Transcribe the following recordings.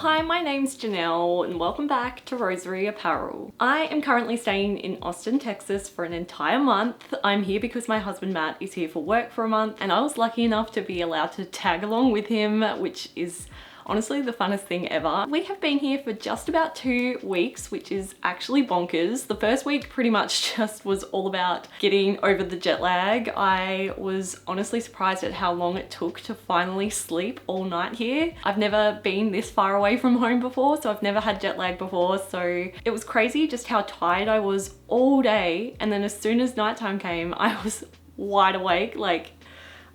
Hi, my name's Janelle and welcome back to Rosery Apparel. I am currently staying in Austin, Texas for an entire month. I'm here because my husband Matt is here for work for a month and I was lucky enough to be allowed to tag along with him, which is honestly the funnest thing ever. We have been here for just about 2 weeks, which is actually bonkers. The first week pretty much just was all about getting over the jet lag. I was honestly surprised at how long it took to finally sleep all night here. I've never been this far away from home before, so I've never had jet lag before, so it was crazy just how tired I was all day, and then as soon as nighttime came I was wide awake. Like,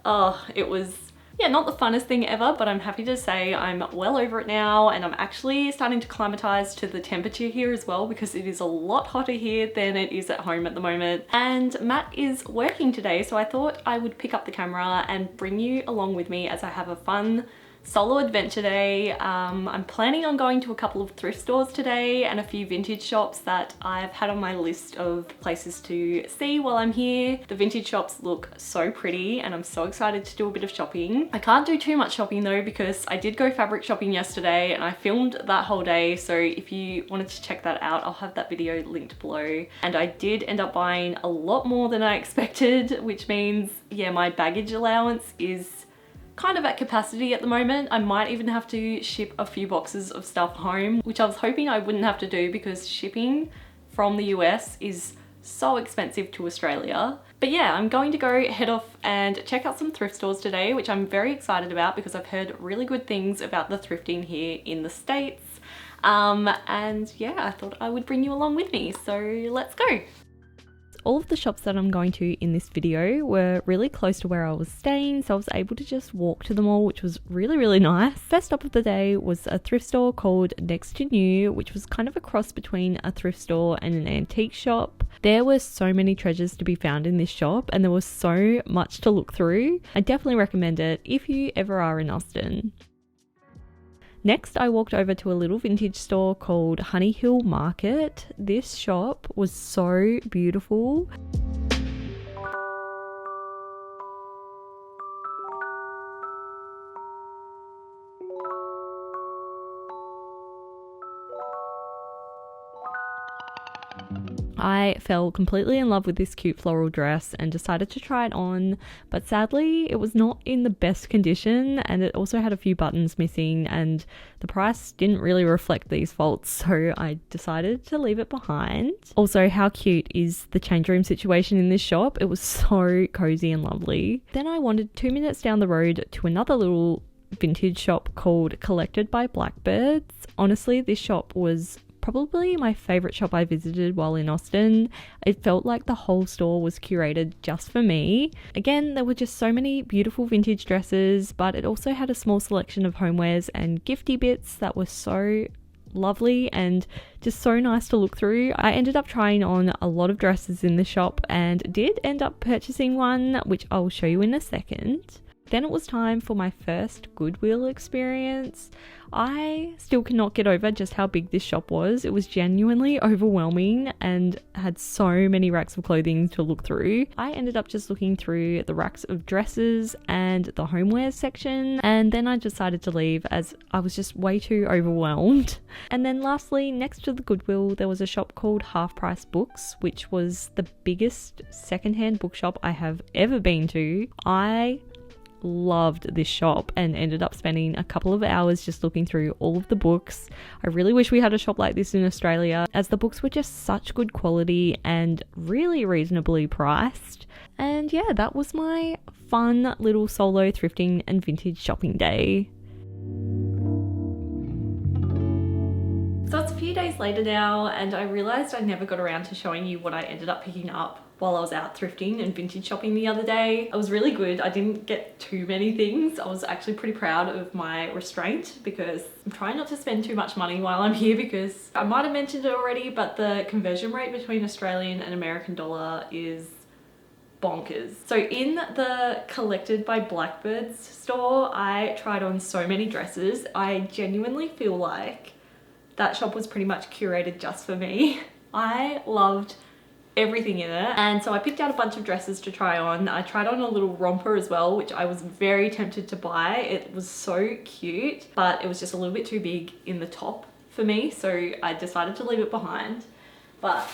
oh, it was, yeah, not the funnest thing ever, but I'm happy to say I'm well over it now and I'm actually starting to acclimatize to the temperature here as well, because it is a lot hotter here than it is at home at the moment. And Matt is working today, so I thought I would pick up the camera and bring you along with me as I have a fun solo adventure day. I'm planning on going to a couple of thrift stores today and a few vintage shops that I've had on my list of places to see while I'm here. The vintage shops look so pretty and I'm so excited to do a bit of shopping. I can't do too much shopping though because I did go fabric shopping yesterday and I filmed that whole day, so if you wanted to check that out, I'll have that video linked below. And I did end up buying a lot more than I expected, which means, yeah, my baggage allowance is kind of at capacity at the moment. I might even have to ship a few boxes of stuff home, which I was hoping I wouldn't have to do because shipping from the US is so expensive to Australia. But yeah, I'm going to go head off and check out some thrift stores today, which I'm very excited about because I've heard really good things about the thrifting here in the States. And yeah, I thought I would bring you along with me, so let's go. All of the shops that I'm going to in this video were really close to where I was staying, so I was able to just walk to them all, which was really nice. First stop of the day was a thrift store called Next to New, which was kind of a cross between a thrift store and an antique shop. There were so many treasures to be found in this shop and there was so much to look through. I definitely recommend it if you ever are in Austin. Next, I walked over to a little vintage store called Honey Hill Market. This shop was so beautiful. I fell completely in love with this cute floral dress and decided to try it on, but sadly it was not in the best condition and it also had a few buttons missing and the price didn't really reflect these faults, so I decided to leave it behind. Also, how cute is the change room situation in this shop? It was so cozy and lovely. Then I wandered 2 minutes down the road to another little vintage shop called Collected by Blackbirds. Honestly, this shop was probably my favorite shop I visited while in Austin. It felt like the whole store was curated just for me. Again, there were just so many beautiful vintage dresses, but it also had a small selection of homewares and gifty bits that were so lovely and just so nice to look through. I ended up trying on a lot of dresses in the shop and did end up purchasing one, which I'll show you in a second. Then it was time for my first Goodwill experience. I still cannot get over just how big this shop was. It was genuinely overwhelming and had so many racks of clothing to look through. I ended up just looking through the racks of dresses and the homewares section, and then I decided to leave as I was just way too overwhelmed. And then lastly, next to the Goodwill, there was a shop called Half Price Books, which was the biggest secondhand bookshop I have ever been to. I loved this shop and ended up spending a couple of hours just looking through all of the books. I really wish we had a shop like this in Australia, as the books were just such good quality and really reasonably priced. And yeah, that was my fun little solo thrifting and vintage shopping day. So it's a few days later now and I realised I never got around to showing you what I ended up picking up while I was out thrifting and vintage shopping the other day. It was really good. I didn't get too many things. I was actually pretty proud of my restraint because I'm trying not to spend too much money while I'm here, because I might have mentioned it already, but the conversion rate between Australian and American dollar is bonkers. So in the Collected by Blackbirds store, I tried on so many dresses. I genuinely feel like that shop was pretty much curated just for me. I loved everything in it. And so I picked out a bunch of dresses to try on. I tried on a little romper as well, which I was very tempted to buy. It was so cute, but it was just a little bit too big in the top for me, so I decided to leave it behind. But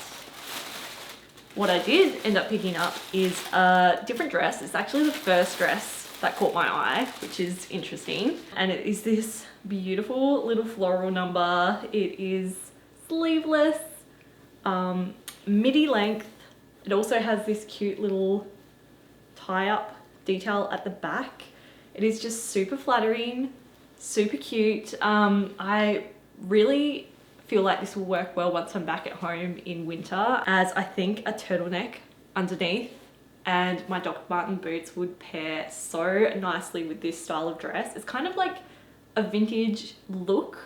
what I did end up picking up is a different dress. It's actually the first dress that caught my eye, which is interesting. And it is this beautiful little floral number. It is sleeveless, midi length. It also has this cute little tie-up detail at the back. It is just super flattering, super cute. I really feel like this will work well once I'm back at home in winter, as I think a turtleneck underneath and my Dr. Martens boots would pair so nicely with this style of dress. It's kind of like a vintage look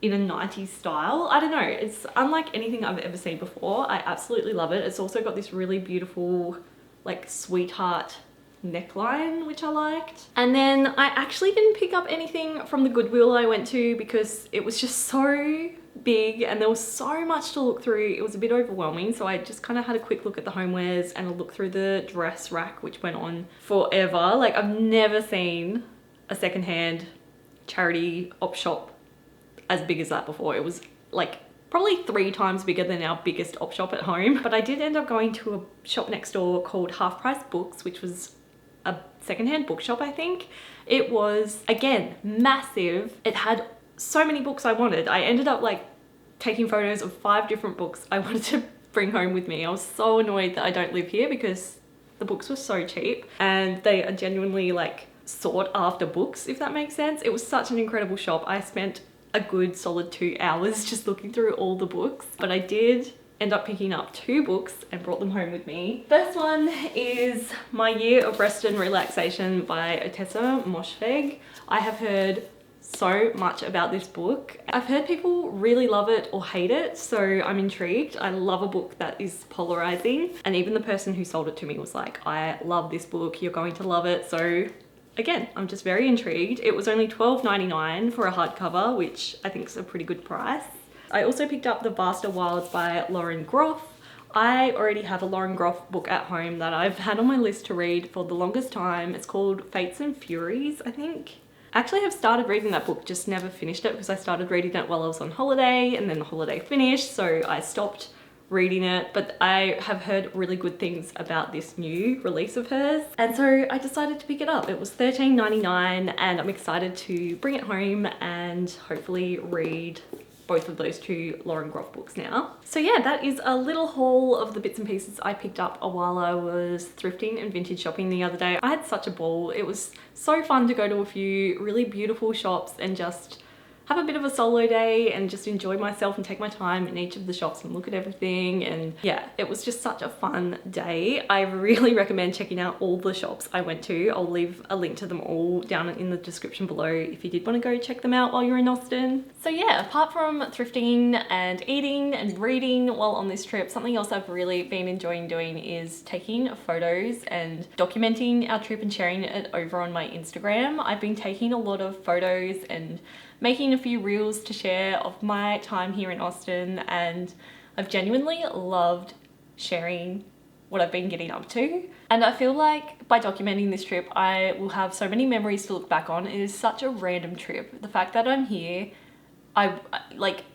in a 90s style. I don't know, it's unlike anything I've ever seen before. I absolutely love it. It's also got this really beautiful like sweetheart neckline, which I liked. And then I actually didn't pick up anything from the Goodwill I went to because it was just so big and there was so much to look through. It was a bit overwhelming, so I just kind of had a quick look at the homewares and a look through the dress rack, which went on forever. Like, I've never seen a secondhand charity op shop as big as that before. It was like probably 3 times bigger than our biggest op shop at home. But I did end up going to a shop next door called Half Price Books, which was a secondhand bookshop, I think. It was, again, massive. It had so many books I wanted. I ended up like taking photos of 5 different books I wanted to bring home with me. I was so annoyed that I don't live here because the books were so cheap and they are genuinely like sought after books, if that makes sense. It was such an incredible shop. I spent a good solid 2 hours just looking through all the books, but I did end up picking up 2 books and brought them home with me. First one is My Year of Rest and Relaxation by Otessa Moshfegh. I have heard so much about this book. I've heard people really love it or hate it, so I'm intrigued. I love a book that is polarizing, and even the person who sold it to me was like, I love this book, you're going to love it. So again, I'm just very intrigued. It was only $12.99 for a hardcover, which I think is a pretty good price. I also picked up The Vaster Wilds by Lauren Groff. I already have a Lauren Groff book at home that I've had on my list to read for the longest time. It's called Fates and Furies, I think. I actually have started reading that book, just never finished it because I started reading it while I was on holiday and then the holiday finished, so I stopped reading it. But I have heard really good things about this new release of hers, and so I decided to pick it up. It was $13.99 and I'm excited to bring it home and hopefully read both of those 2 Lauren Groff books now. So yeah, that is a little haul of the bits and pieces I picked up while I was thrifting and vintage shopping the other day. I had such a ball. It was so fun to go to a few really beautiful shops and just have a bit of a solo day and just enjoy myself and take my time in each of the shops and look at everything. And yeah, it was just such a fun day. I really recommend checking out all the shops I went to. I'll leave a link to them all down in the description below if you did want to go check them out while you're in Austin. So yeah, apart from thrifting and eating and reading while on this trip, something else I've really been enjoying doing is taking photos and documenting our trip and sharing it over on my Instagram. I've been taking a lot of photos and making a few reels to share of my time here in Austin, and I've genuinely loved sharing what I've been getting up to. And I feel like by documenting this trip, I will have so many memories to look back on. It is such a random trip. The fact that I'm here, like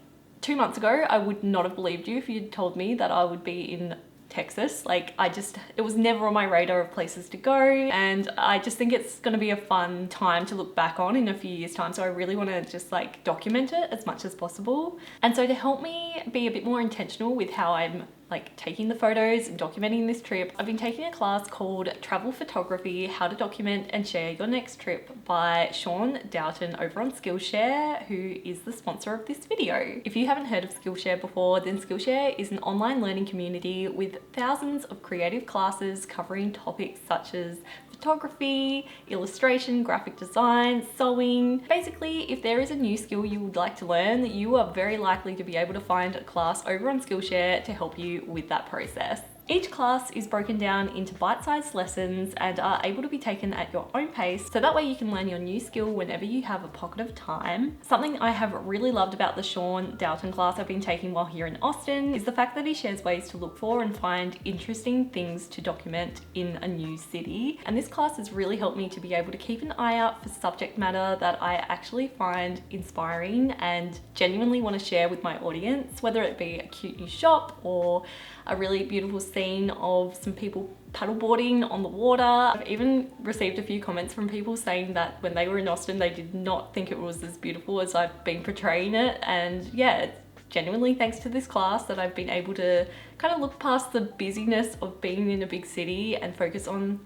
2 months ago, I would not have believed you if you'd told me that I would be in Texas. Like, it was never on my radar of places to go, and I just think it's gonna be a fun time to look back on in a few years' time. So I really want to just like document it as much as possible. And so to help me be a bit more intentional with how I'm like taking the photos and documenting this trip, I've been taking a class called Travel Photography: How to Document and Share Your Next Trip by Sean Doughton over on Skillshare, who is the sponsor of this video. If you haven't heard of Skillshare before, then Skillshare is an online learning community with thousands of creative classes covering topics such as photography, illustration, graphic design, sewing. Basically, if there is a new skill you would like to learn, you are very likely to be able to find a class over on Skillshare to help you with that process. Each class is broken down into bite-sized lessons and are able to be taken at your own pace, so that way you can learn your new skill whenever you have a pocket of time. Something I have really loved about the Sean Dalton class I've been taking while here in Austin is the fact that he shares ways to look for and find interesting things to document in a new city. And this class has really helped me to be able to keep an eye out for subject matter that I actually find inspiring and genuinely want to share with my audience, whether it be a cute new shop or a really beautiful scene of some people paddleboarding on the water. I've even received a few comments from people saying that when they were in Austin, they did not think it was as beautiful as I've been portraying it. And yeah, it's genuinely thanks to this class that I've been able to kind of look past the busyness of being in a big city and focus on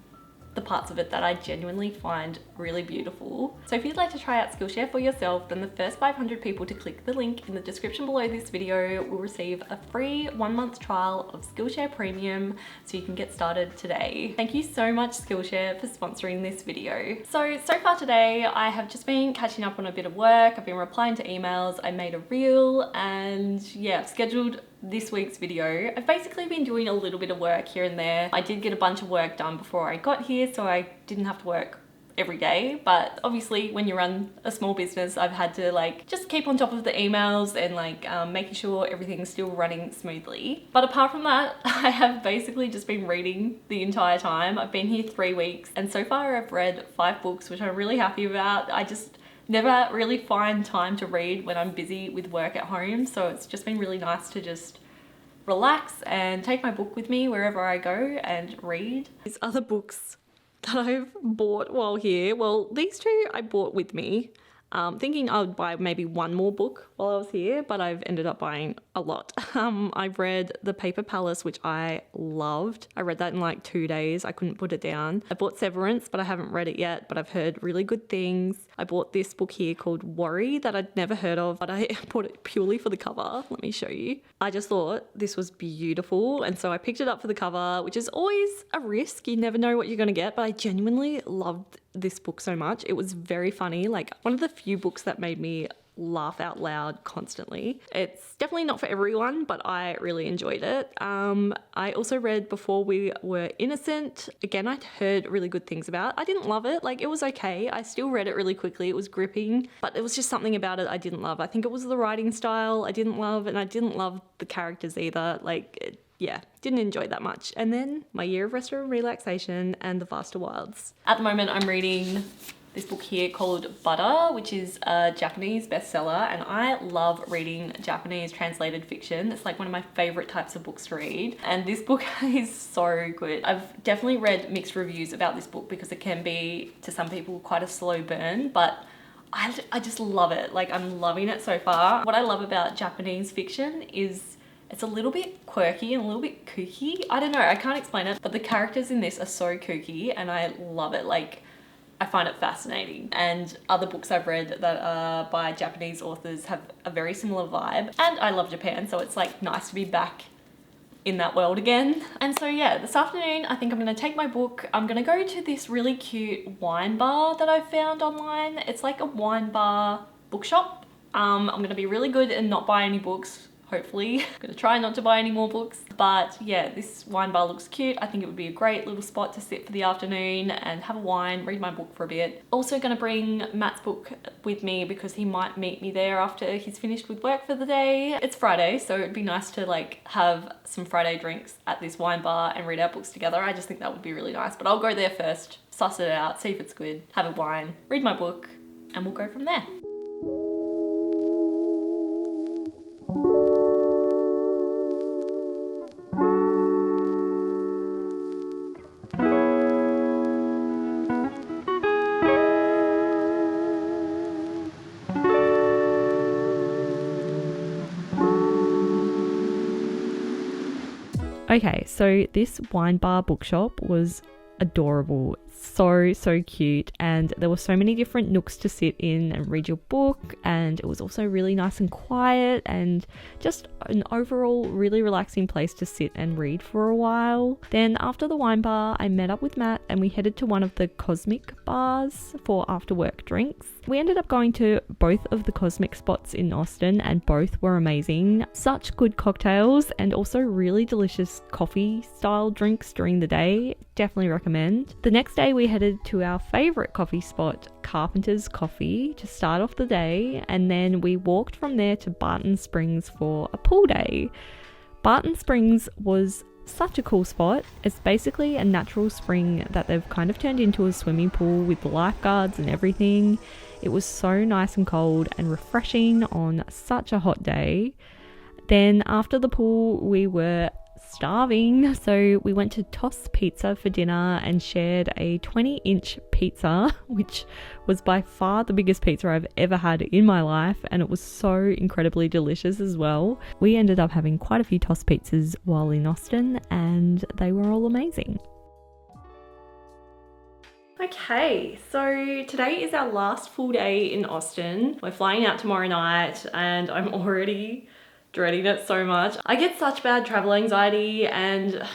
the parts of it that I genuinely find really beautiful. So if you'd like to try out Skillshare for yourself, then the first 500 people to click the link in the description below this video will receive a free 1-month trial of Skillshare Premium, so you can get started today. Thank you so much Skillshare for sponsoring this video. So far today, I have just been catching up on a bit of work. I've been replying to emails, I made a reel, and yeah, I've scheduled this week's video. I've basically been doing a little bit of work here and there. I did get a bunch of work done before I got here, so I didn't have to work every day, but obviously when you run a small business, I've had to like just keep on top of the emails and like making sure everything's still running smoothly. But apart from that, I have basically just been reading the entire time. I've been here 3 weeks and so far I've read 5 books, which I'm really happy about. I just never really find time to read when I'm busy with work at home, so it's just been really nice to just relax and take my book with me wherever I go and read. These other books that I've bought while here, well, these 2 I bought with me, thinking I would buy maybe 1 more book while I was here, but I've ended up buying a lot. I've read The Paper Palace, which I loved. I read that in like 2 days. I couldn't put it down. I bought Severance, but I haven't read it yet, but I've heard really good things. I bought this book here called Worry that I'd never heard of, but I bought it purely for the cover. Let me show you. I just thought this was beautiful, and so I picked it up for the cover, which is always a risk. You never know what you're gonna get, but I genuinely loved this book so much. It was very funny, like one of the few books that made me laugh out loud constantly. It's definitely not for everyone, but I really enjoyed it. I also read Before We Were Innocent. Again, I'd heard really good things about. I didn't love it, like it was okay. I still read it really quickly. It was gripping, but it was just something about it I didn't love. I think it was the writing style I didn't love, and I didn't love the characters either. Yeah, didn't enjoy that much. And then My Year of Rest and Relaxation and The Vaster Wilds. At the moment, I'm reading this book here called Butter, which is a Japanese bestseller, and I love reading Japanese translated fiction. It's like one of my favorite types of books to read, and this book is so good. I've definitely read mixed reviews about this book because it can be, to some people, quite a slow burn, but I just love it. Like, I'm loving it so far. What I love about Japanese fiction is it's a little bit quirky and a little bit kooky. I don't know, I can't explain it, but the characters in this are so kooky and I love it. Like, I find it fascinating. And other books I've read that are by Japanese authors have a very similar vibe. And I love Japan, so it's like nice to be back in that world again. And so yeah, this afternoon I think I'm gonna take my book. I'm gonna go to this really cute wine bar that I found online. It's like a wine bar bookshop. I'm gonna be really good and not buy any books, hopefully. I'm gonna try not to buy any more books. But yeah, this wine bar looks cute. I think it would be a great little spot to sit for the afternoon and have a wine, read my book for a bit. Also gonna bring Matt's book with me because he might meet me there after he's finished with work for the day. It's Friday, so it'd be nice to like have some Friday drinks at this wine bar and read our books together. I just think that would be really nice. But I'll go there first, suss it out, see if it's good, have a wine, read my book, and we'll go from there. Okay, so this wine bar bookshop was adorable. so cute, and there were so many different nooks to sit in and read your book, and it was also really nice and quiet and just an overall really relaxing place to sit and read for a while. Then after the wine bar, I met up with Matt and we headed to one of the Cosmic bars for after work drinks. We ended up going to both of the Cosmic spots in Austin and both were amazing. Such good cocktails and also really delicious coffee style drinks during the day. Definitely recommend. The next day we headed to our favorite coffee spot, Carpenter's Coffee, to start off the day, and then we walked from there to Barton Springs for a pool day. Barton Springs was such a cool spot. It's basically a natural spring that they've kind of turned into a swimming pool with lifeguards and everything. It was so nice and cold and refreshing on such a hot day. Then after the pool we were starving, so we went to Toss Pizza for dinner and shared a 20-inch pizza, which was by far the biggest pizza I've ever had in my life, and it was so incredibly delicious as well. We ended up having quite a few Toss pizzas while in Austin and they were all amazing. Okay, so today is our last full day in Austin. We're flying out tomorrow night and I'm already dreading it so much. I get such bad travel anxiety and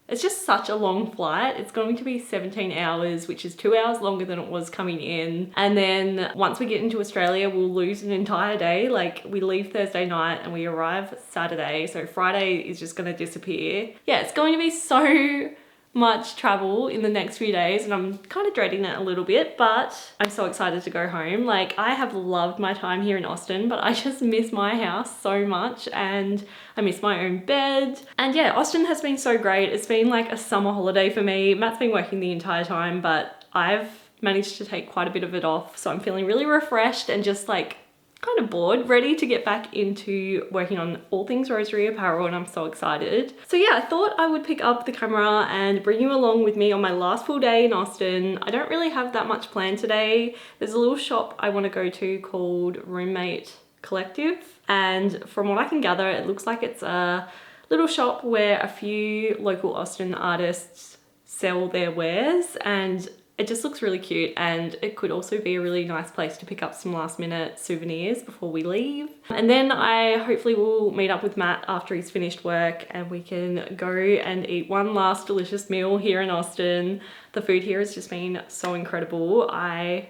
it's just such a long flight. It's going to be 17 hours, which is 2 hours longer than it was coming in. And then once we get into Australia, we'll lose an entire day. Like, we leave Thursday night and we arrive Saturday. So Friday is just gonna disappear. Yeah, it's going to be so much travel in the next few days and I'm kind of dreading it a little bit, but I'm so excited to go home. Like, I have loved my time here in Austin, but I just miss my house so much and I miss my own bed. And yeah, Austin has been so great. It's been like a summer holiday for me. Matt's been working the entire time, but I've managed to take quite a bit of it off. So I'm feeling really refreshed and just like kind of bored, ready to get back into working on all things Rosery Apparel, and I'm so excited. So yeah, I thought I would pick up the camera and bring you along with me on my last full day in Austin. I don't really have that much planned today. There's a little shop I want to go to called Roommate Collective, and from what I can gather, it looks like it's a little shop where a few local Austin artists sell their wares, and it just looks really cute, and it could also be a really nice place to pick up some last minute souvenirs before we leave. And then I hopefully will meet up with Matt after he's finished work and we can go and eat one last delicious meal here in Austin. The food here has just been so incredible. I'm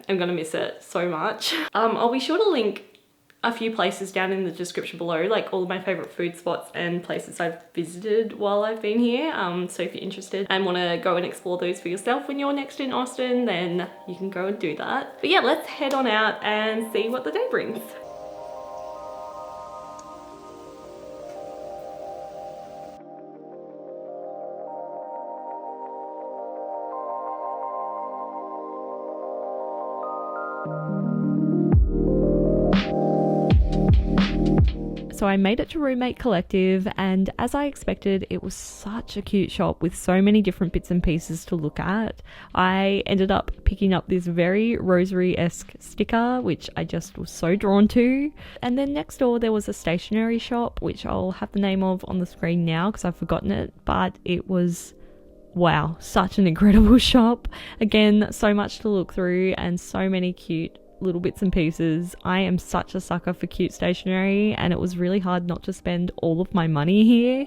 gonna miss it so much. I'll be sure to link a few places down in the description below, like all of my favorite food spots and places I've visited while I've been here. So if you're interested and want to go and explore those for yourself when you're next in Austin, then you can go and do that. But yeah, let's head on out and see what the day brings. So I made it to Roommate Collective, and as I expected, it was such a cute shop with so many different bits and pieces to look at. I ended up picking up this very Rosery-esque sticker, which I just was so drawn to. And then next door there was a stationery shop, which I'll have the name of on the screen now because I've forgotten it, but it was, wow, such an incredible shop. Again, so much to look through and so many cute little bits and pieces. I am such a sucker for cute stationery, and it was really hard not to spend all of my money here.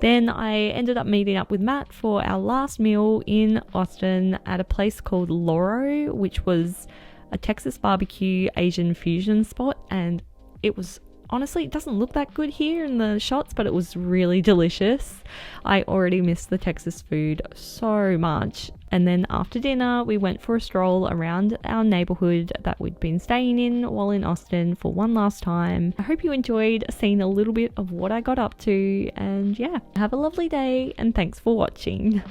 Then I ended up meeting up with Matt for our last meal in Austin at a place called Loro, which was a Texas barbecue Asian fusion spot, and it was honestly, it doesn't look that good here in the shots, but it was really delicious. I already miss the Texas food so much. And then after dinner, we went for a stroll around our neighborhood that we'd been staying in while in Austin for one last time. I hope you enjoyed seeing a little bit of what I got up to, and yeah, have a lovely day and thanks for watching.